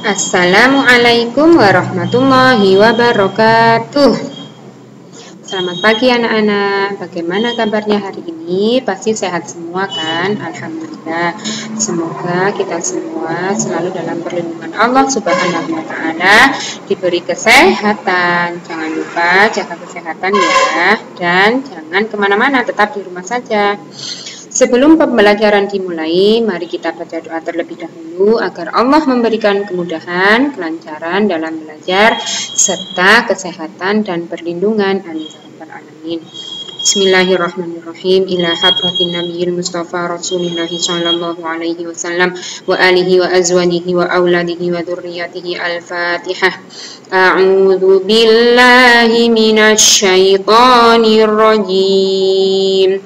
Assalamualaikum warahmatullahi wabarakatuh. Selamat pagi anak-anak. Bagaimana kabarnya hari ini? Pasti sehat semua kan? Alhamdulillah. Semoga kita semua selalu dalam perlindungan Allah Subhanahu wa taala, diberi kesehatan. Jangan lupa jaga kesehatan ya. Dan jangan kemana-mana, tetap di rumah saja. Sebelum pembelajaran dimulai, mari kita baca doa terlebih dahulu agar Allah memberikan kemudahan, kelancaran dalam belajar, serta kesehatan dan perlindungan. Amin ya rabbal alamin. Bismillahirrahmanirrahim. Ila hadratin nabiyil mustafa rasulillahi sallallahu alaihi wasallam wa alihi wa azwajihi wa auladihi wa dzurriyyatihi. Al-Fatihah. A'udzu billahi minasy syaithanir rajim.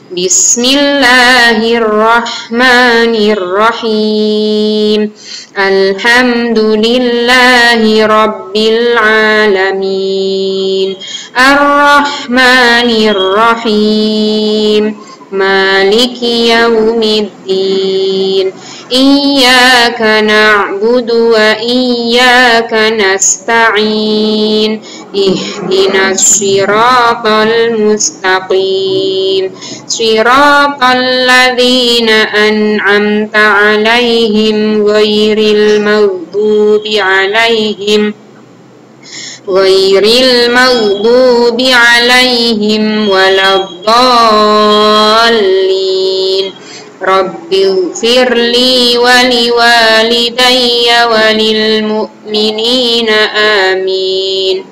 Bismillahirrahmanirrahim. Alhamdulillahi rabbil alamin. Ar-Rahmanir-Rahim. Maliki yaumiddin. Iyyaka na'budu wa iyyaka nasta'in. Ihdinas siratal mustaqim. Siratal ladzina an'amta 'alaihim ghairil maghdubi 'alaihim waladdallin. Rabbighfirli wa liwalidayya wa lil mu'minina amin.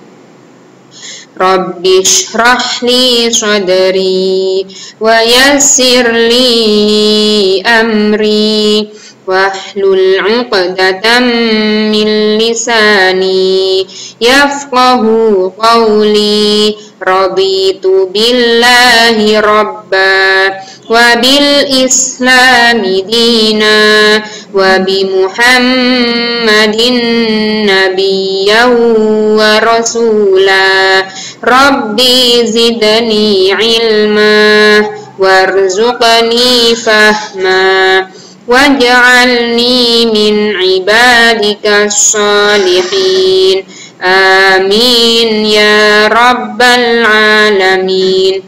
Rabbi shrah li sadri wa yassir li amri wahlul 'uqdatam min lisani yafqahu qawli. Raditu billahi rabba wa bil islami dina wa bi muhammadin nabiyyan wa rasula. Rabbi zidni ilma warzuqni fahma waj'alni min ibadikas shalihin. Amin ya rabbal alamin.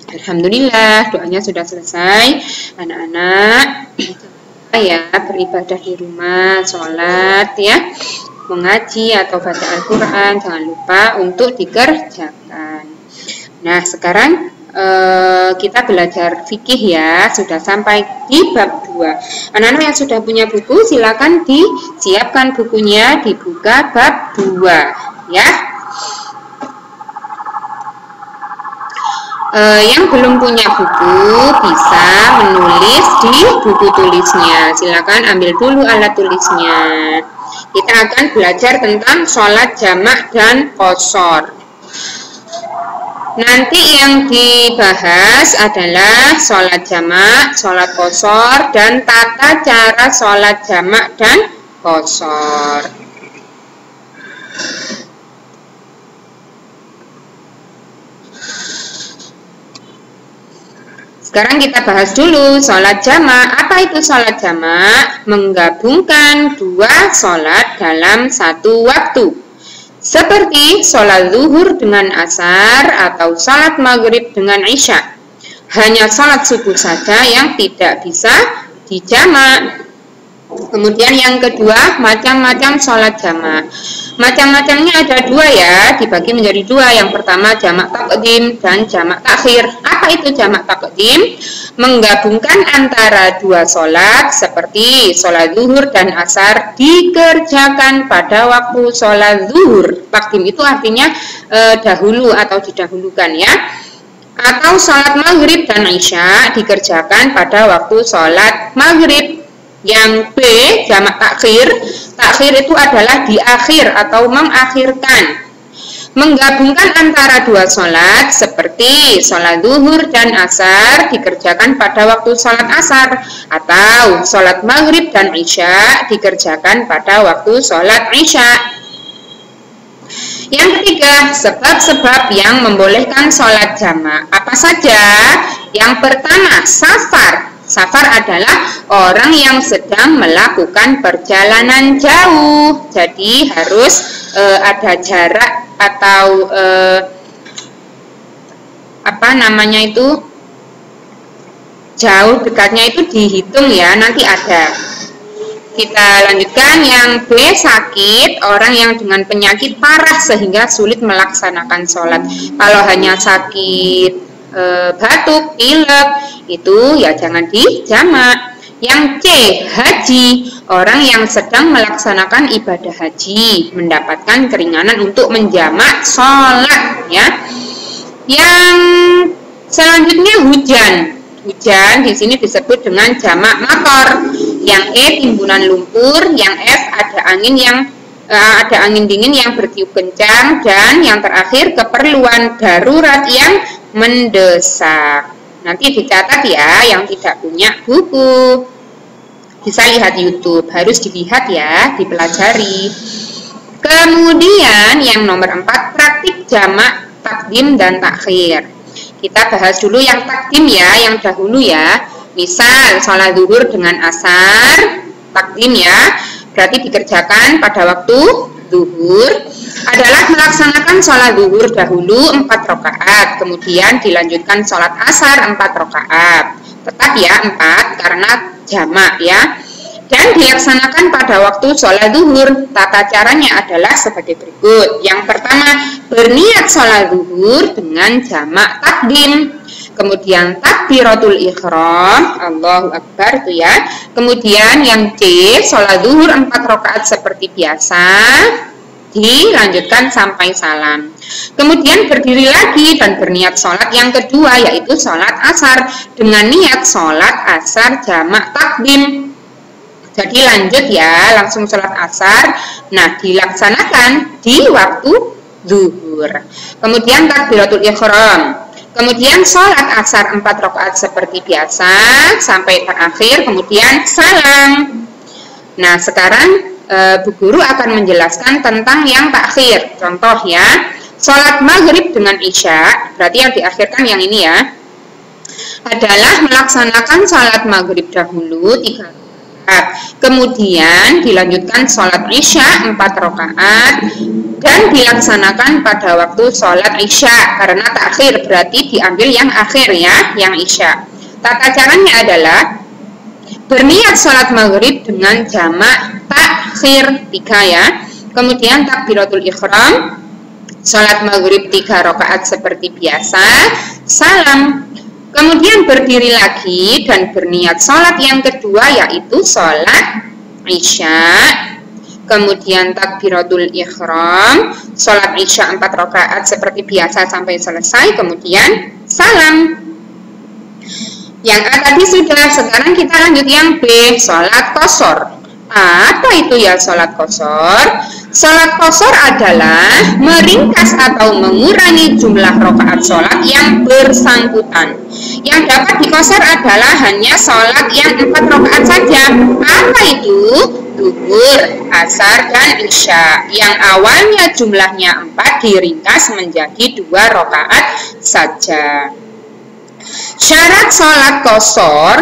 Alhamdulillah, doanya sudah selesai. Anak-anak ya, beribadah di rumah, sholat ya, mengaji atau baca Al-Quran, jangan lupa untuk dikerjakan. Nah, sekarang kita belajar fikih ya, sudah sampai di bab 2. Anak-anak yang sudah punya buku, silakan disiapkan bukunya, dibuka bab 2 ya. Yang belum punya buku bisa menulis di buku tulisnya. Silakan ambil dulu alat tulisnya. Kita akan belajar tentang sholat jamak dan qashar. Nanti yang dibahas adalah sholat jamak, sholat qashar, dan tata cara sholat jamak dan qashar. Sekarang kita bahas dulu sholat jamak. Apa itu sholat jamak? Menggabungkan dua sholat dalam satu waktu. Seperti sholat zuhur dengan asar atau sholat maghrib dengan isya. Hanya sholat subuh saja yang tidak bisa dijamak. Kemudian yang kedua, macam-macam sholat jamak. Macam-macamnya ada dua ya, dibagi menjadi dua. Yang pertama jamak taqdim dan jamak takhir. Apa itu jamak taqdim? Menggabungkan antara dua sholat seperti sholat zuhur dan asar dikerjakan pada waktu sholat zuhur. Taqdim itu artinya dahulu atau didahulukan ya. Atau sholat maghrib dan isya dikerjakan pada waktu sholat maghrib. Yang B, jamak takhir. Takhir itu adalah di akhir atau mengakhirkan. Menggabungkan antara dua sholat seperti sholat zuhur dan asar dikerjakan pada waktu sholat asar. Atau sholat maghrib dan isya dikerjakan pada waktu sholat isya. Yang ketiga, sebab-sebab yang membolehkan sholat jamak. Apa saja? Yang pertama, safar. Safar adalah orang yang sedang melakukan perjalanan jauh. Jadi harus ada jarak atau jauh dekatnya itu dihitung ya, nanti ada. Kita lanjutkan yang B, sakit, orang yang dengan penyakit parah sehingga sulit melaksanakan sholat. Kalau hanya sakit batuk, pilek, itu ya jangan dijamak. Yang C, haji, orang yang sedang melaksanakan ibadah haji, mendapatkan keringanan untuk menjamak sholat ya. Yang selanjutnya hujan. Hujan di sini disebut dengan jamak mator. Yang E, timbunan lumpur. Yang F, ada angin dingin yang bertiup kencang. Dan yang terakhir, keperluan darurat yang mendesak. Nanti dicatat ya, yang tidak punya buku. Bisa lihat YouTube, harus dilihat ya, dipelajari. Kemudian yang nomor 4, praktik jamak takdim dan takhir. Kita bahas dulu yang takdim ya, yang dahulu ya. Misal sholat zuhur dengan asar, takdim ya, berarti dikerjakan pada waktu zuhur adalah melaksanakan sholat zuhur dahulu 4 rakaat, kemudian dilanjutkan sholat asar 4 rakaat. Tetap ya 4 karena jamak ya. Dan dilaksanakan pada waktu sholat zuhur. Tata caranya adalah sebagai berikut. Yang pertama, berniat sholat zuhur dengan jamak takdim. Kemudian takbiratul ihram, Allahu Akbar itu ya. Kemudian yang C, sholat zuhur 4 rakaat seperti biasa, dilanjutkan sampai salam. Kemudian berdiri lagi dan berniat sholat yang kedua, yaitu sholat asar dengan niat sholat asar jamak takdim. Jadi lanjut ya, langsung sholat asar. Nah, dilaksanakan di waktu zuhur. Kemudian takbiratul ihram. Kemudian sholat asar 4 rakaat seperti biasa sampai terakhir, kemudian salam. Nah, sekarang Bu Guru akan menjelaskan tentang yang takhir. Contoh ya, sholat maghrib dengan isya, berarti yang diakhirkan yang ini ya, adalah melaksanakan sholat maghrib dahulu 3 rakaat. Kemudian dilanjutkan sholat isya 4 rakaat dan dilaksanakan pada waktu sholat isya, karena takhir berarti diambil yang akhir ya, yang isya. Tata caranya adalah berniat sholat maghrib dengan jamak takhir 3 ya. Kemudian takbiratul ihram, sholat maghrib 3 rakaat seperti biasa, salam. Kemudian berdiri lagi dan berniat sholat yang kedua, yaitu sholat isya. Kemudian takbiratul ihram, sholat isya 4 rakaat seperti biasa sampai selesai, kemudian salam. Yang A tadi sudah, sekarang kita lanjut yang B, sholat qashar. Apa itu ya sholat qashar? Sholat qashar adalah meringkas atau mengurangi jumlah rakaat sholat yang bersangkutan. Yang dapat diqashar adalah hanya sholat yang 4 rakaat saja. Apa itu? Zuhur, asar, dan isya. Yang awalnya jumlahnya 4 diringkas menjadi 2 rakaat saja. Syarat sholat qashar.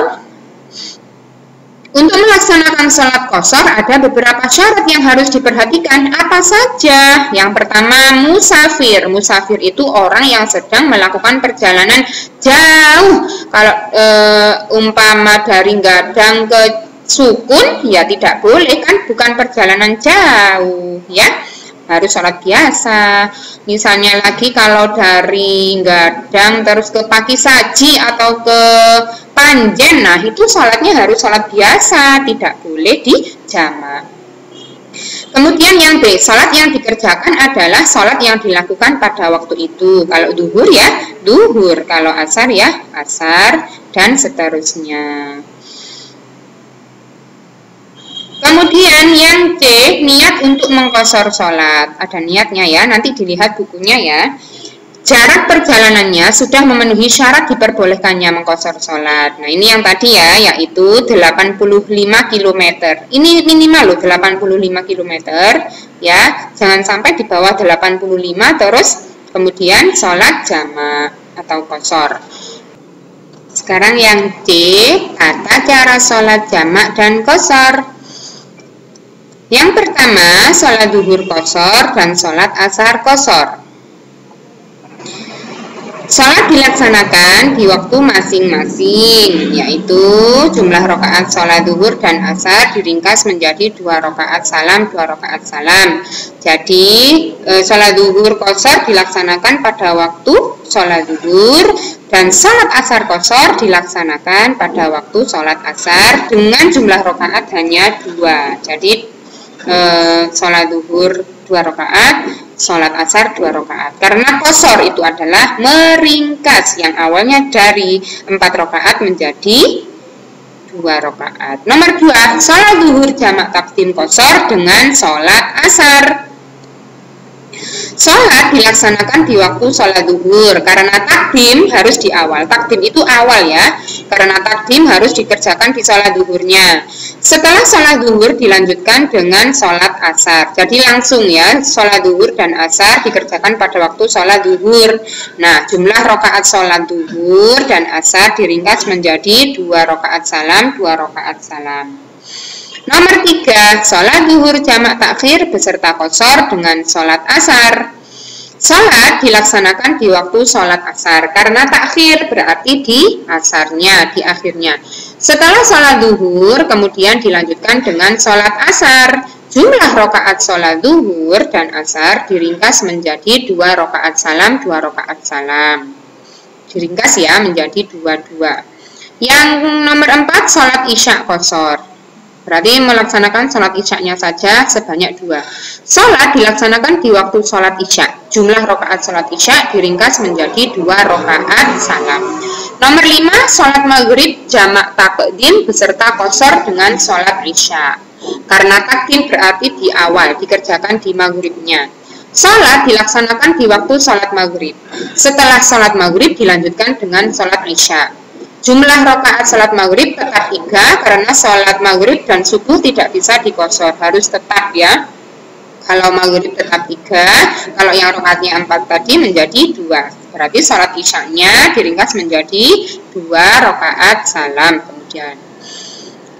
Untuk melaksanakan sholat qashar ada beberapa syarat yang harus diperhatikan. Apa saja? Yang pertama, musafir. Musafir itu orang yang sedang melakukan perjalanan jauh. Kalau umpama dari Gadang ke Sukun, ya tidak boleh kan, bukan perjalanan jauh ya. Harus sholat biasa. Misalnya lagi kalau dari Gadang terus ke Pakisaji atau ke Panjen, nah itu sholatnya harus sholat biasa, tidak boleh dijamak. Kemudian yang B, sholat yang dikerjakan adalah sholat yang dilakukan pada waktu itu. Kalau duhur ya duhur, kalau asar ya asar, dan seterusnya. Kemudian yang C, niat untuk mengqashar sholat. Ada niatnya ya, nanti dilihat bukunya ya. Jarak perjalanannya sudah memenuhi syarat diperbolehkannya mengqashar sholat. Nah ini yang tadi ya, yaitu 85 km. Ini minimal loh 85 km ya. Jangan sampai di bawah 85 terus kemudian sholat jamak atau qashar. Sekarang yang C, tata cara sholat jamak dan qashar. Yang pertama, sholat zuhur qashar dan sholat asar qashar. Sholat dilaksanakan di waktu masing-masing, yaitu jumlah rakaat sholat zuhur dan asar diringkas menjadi 2 rakaat salam, 2 rakaat salam. Jadi sholat zuhur qashar dilaksanakan pada waktu sholat zuhur dan sholat asar qashar dilaksanakan pada waktu sholat asar dengan jumlah rakaat hanya 2. Jadi sholat zuhur 2 rakaat, sholat asar 2 rakaat. Karena qashar itu adalah meringkas yang awalnya dari 4 rakaat menjadi 2 rakaat. Nomor 2, sholat zuhur jamak takdim qashar dengan sholat asar. Sholat dilaksanakan di waktu sholat zuhur karena takdim harus di awal. Takdim itu awal ya, karena takdim harus dikerjakan di sholat zuhurnya. Setelah sholat zuhur dilanjutkan dengan sholat asar. Jadi langsung ya, sholat zuhur dan asar dikerjakan pada waktu sholat zuhur. Nah, jumlah rakaat sholat zuhur dan asar diringkas menjadi 2 rakaat salam, 2 rakaat salam. Nomor 3, sholat zuhur jamak takhir beserta qashar dengan sholat asar. Sholat dilaksanakan di waktu sholat asar karena takhir berarti di asarnya, di akhirnya. Setelah sholat zuhur kemudian dilanjutkan dengan sholat asar. Jumlah rakaat sholat zuhur dan asar diringkas menjadi 2 rakaat salam, 2 rakaat salam. Diringkas ya menjadi 2-2. Yang nomor 4, sholat isya qashar. Berarti melaksanakan sholat isya-nya saja sebanyak 2. Sholat dilaksanakan di waktu sholat isya. Jumlah rakaat sholat isya diringkas menjadi 2 rakaat salam. Nomor 5, sholat maghrib jamak takdim beserta qashar dengan sholat isya. Karena takdim berarti di awal, dikerjakan di maghribnya. Sholat dilaksanakan di waktu sholat maghrib. Setelah sholat maghrib dilanjutkan dengan sholat isya. Jumlah rakaat salat maghrib tetap 3 karena salat maghrib dan subuh tidak bisa diqashar, harus tetap ya. Kalau maghrib tetap 3, kalau yang rakaatnya 4 tadi menjadi 2. Berarti salat isya-nya diringkas menjadi 2 rakaat salam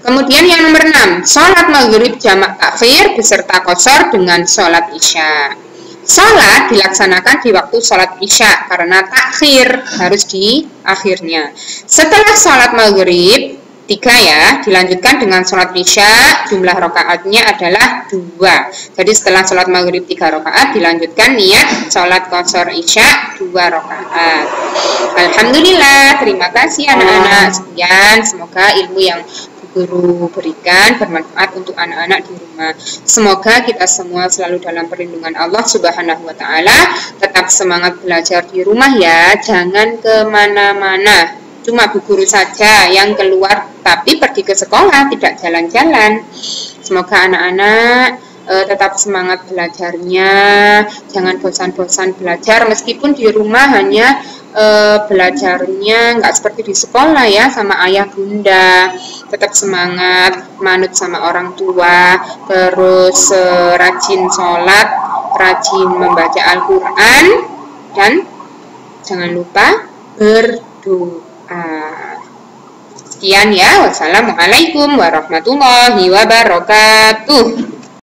Kemudian yang nomor 6, salat maghrib jamak takhir beserta qashar dengan salat isya. Salat dilaksanakan di waktu salat isya karena takhir harus di akhirnya. Setelah salat maghrib 3 ya, dilanjutkan dengan salat isya, jumlah rakaatnya adalah 2. Jadi setelah salat maghrib 3 rakaat dilanjutkan niat salat qashar isya 2 rakaat. Alhamdulillah, terima kasih anak-anak. Sekian, semoga ilmu yang guru berikan bermanfaat untuk anak-anak di rumah. Semoga kita semua selalu dalam perlindungan Allah Subhanahu wa Ta'ala. Tetap semangat belajar di rumah ya, jangan kemana-mana. Cuma bu guru saja yang keluar, tapi pergi ke sekolah, tidak jalan-jalan. Semoga anak-anak tetap semangat belajarnya, jangan bosan-bosan belajar, meskipun di rumah hanya belajarnya nggak seperti di sekolah ya, sama ayah bunda. Tetap semangat, manut sama orang tua, terus rajin sholat, rajin membaca Al-Quran, dan jangan lupa berdoa. Sekian ya, wassalamualaikum warahmatullahi wabarakatuh.